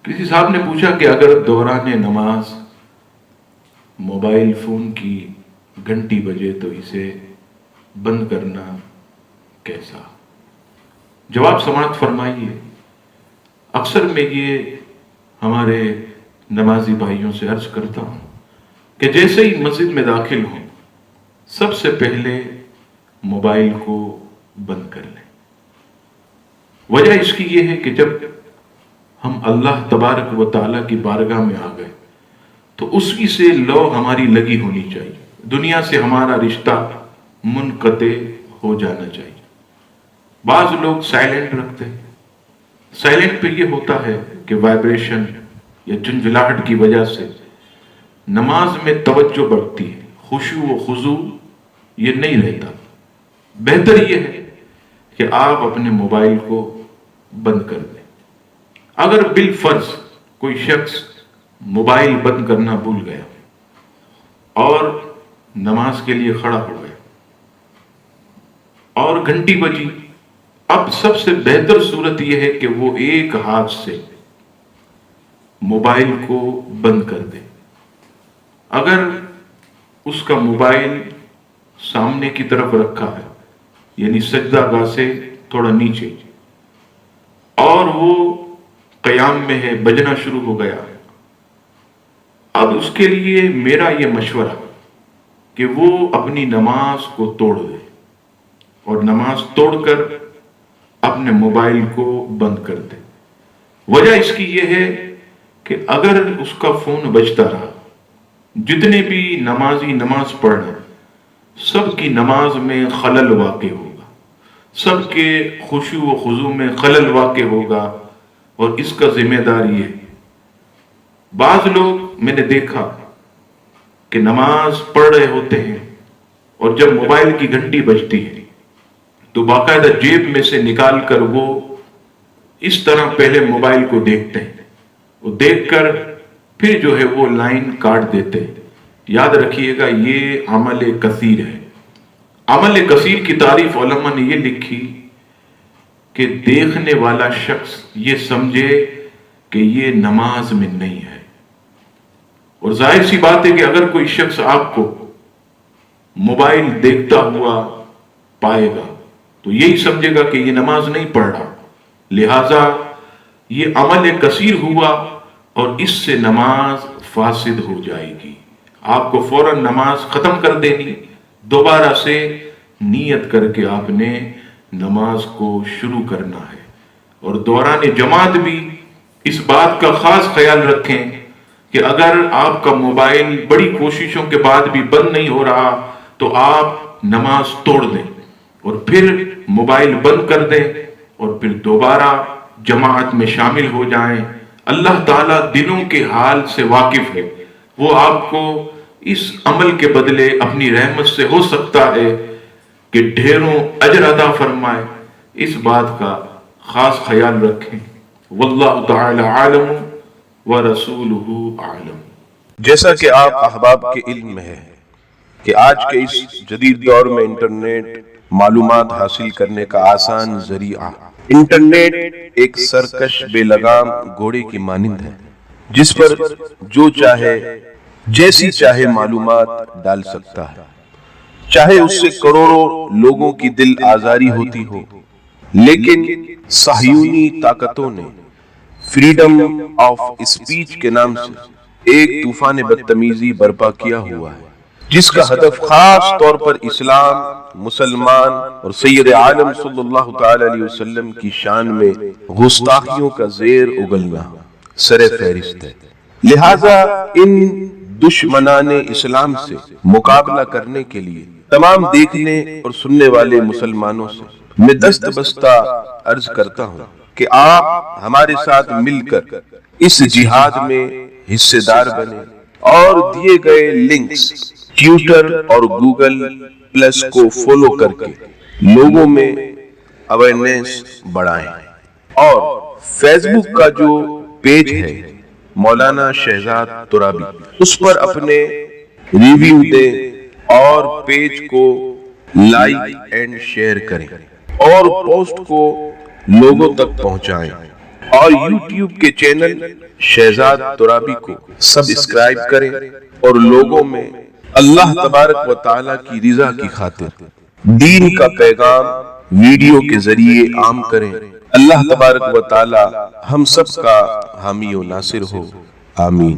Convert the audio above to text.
کسی صاحب نے پوچھا کہ اگر دوران نماز موبائل فون کی گھنٹی بجے تو اسے بند کرنا کیسا؟ جواب سماعت فرمائیے۔ اکثر میں یہ ہمارے نمازی بھائیوں سے عرض کرتا ہوں کہ جیسے ہی مسجد میں داخل ہوں سب سے پہلے موبائل کو بند کر لیں۔ وجہ اس کی یہ ہے کہ جب ہم اللہ تبارک و تعالیٰ کی بارگاہ میں آ گئے تو اسی سے لو ہماری لگی ہونی چاہیے، دنیا سے ہمارا رشتہ منقطع ہو جانا چاہیے۔ بعض لوگ سائلنٹ رکھتے ہیں، سائلنٹ پہ یہ ہوتا ہے کہ وائبریشن یا جھنجھلاہٹ کی وجہ سے نماز میں توجہ بڑھتی ہے، خشوع و خضوع یہ نہیں رہتا۔ بہتر یہ ہے کہ آپ اپنے موبائل کو بند کر دیں۔ اگر بالفرض کوئی شخص موبائل بند کرنا بھول گیا اور نماز کے لیے کھڑا ہو گیا اور گھنٹی بجی، اب سب سے بہتر صورت یہ ہے کہ وہ ایک ہاتھ سے موبائل کو بند کر دے۔ اگر اس کا موبائل سامنے کی طرف رکھا ہے، یعنی سجدہ گاہ سے تھوڑا نیچے، اور وہ قیام میں ہے، بجنا شروع ہو گیا، اب اس کے لیے میرا یہ مشورہ کہ وہ اپنی نماز کو توڑ دے اور نماز توڑ کر اپنے موبائل کو بند کر دے۔ وجہ اس کی یہ ہے کہ اگر اس کا فون بجتا رہا، جتنے بھی نمازی نماز پڑھ رہے سب کی نماز میں خلل واقع ہوگا، سب کے خشوع و خضوع میں خلل واقع ہوگا، اور اس کا ذمہ دار یہ ہے۔ بعض لوگ میں نے دیکھا کہ نماز پڑھ رہے ہوتے ہیں اور جب موبائل کی گھنٹی بجتی ہے تو باقاعدہ جیب میں سے نکال کر وہ اس طرح پہلے موبائل کو دیکھتے ہیں، وہ دیکھ کر پھر جو ہے وہ لائن کاٹ دیتے ہیں۔ یاد رکھیے گا یہ عمل کثیر ہے۔ عمل کثیر کی تعریف علماء نے یہ لکھی کہ دیکھنے والا شخص یہ سمجھے کہ یہ نماز میں نہیں ہے۔ اور ظاہر سی بات ہے کہ اگر کوئی شخص آپ کو موبائل دیکھتا ہوا پائے گا تو یہی سمجھے گا کہ یہ نماز نہیں پڑھ رہا، لہذا یہ عمل کثیر ہوا اور اس سے نماز فاسد ہو جائے گی۔ آپ کو فوراً نماز ختم کر دینی، دوبارہ سے نیت کر کے آپ نے نماز کو شروع کرنا ہے۔ اور دوران جماعت بھی اس بات کا خاص خیال رکھیں کہ اگر آپ کا موبائل بڑی کوششوں کے بعد بھی بند نہیں ہو رہا تو آپ نماز توڑ دیں اور پھر موبائل بند کر دیں اور پھر دوبارہ جماعت میں شامل ہو جائیں۔ اللہ تعالیٰ دلوں کے حال سے واقف ہے، وہ آپ کو اس عمل کے بدلے اپنی رحمت سے ہو سکتا ہے کہ ڈھیروں اجر عطا فرمائے۔ اس بات کا خاص خیال رکھیں۔ واللہ تعالی عالم ورسولہ اعلم۔ جیسا کہ آپ احباب کے علم میں ہے کہ آج کے اس جدید دور میں انٹرنیٹ معلومات حاصل کرنے کا آسان ذریعہ۔ انٹرنیٹ ایک سرکش بے لگام گھوڑے کی مانند ہے جس پر جو چاہے جیسی چاہے معلومات ڈال سکتا ہے، چاہے اس سے کروڑوں لوگوں کی دل آزاری ہوتی ہو۔ لیکن صہیونی طاقتوں نے فریڈم آف اسپیچ کے نام سے ایک طوفان بدتمیزی برپا کیا ہوا ہے جس کا ہدف خاص طور پر اسلام، مسلمان اور سید عالم صلی اللہ تعالی علیہ وسلم کی شان میں گستاخیوں کا زیر اگلنا سر فہرست ہے۔ لہذا ان دشمنان اسلام سے مقابلہ کرنے کے لیے تمام دیکھنے اور سننے والے مسلمانوں سے میں دست بستہ عرض کرتا ہوں کہ آپ ہمارے ساتھ مل کر اس جہاد میں حصے دار بنیں اور دیے گئے لنکس ٹویٹر اور گوگل پلس کو فالو کر کے لوگوں میں اویئرنیس بڑھائیں، اور فیس بک کا جو پیج ہے مولانا شہزاد ترابی، اس پر اپنے ریویو دیں اور پیج کو لائک اینڈ شیئر کریں اور پوسٹ کو لوگوں تک پہنچائیں۔ اور یوٹیوب کے چینل شہزاد ترابی کو سبسکرائب کریں اور لوگوں میں اللہ تبارک و تعالیٰ کی رضا کی خاطر دین کا پیغام ویڈیو کے ذریعے عام کریں۔ اللہ تبارک و تعالیٰ ہم سب کا حامی و ناصر ہو، آمین۔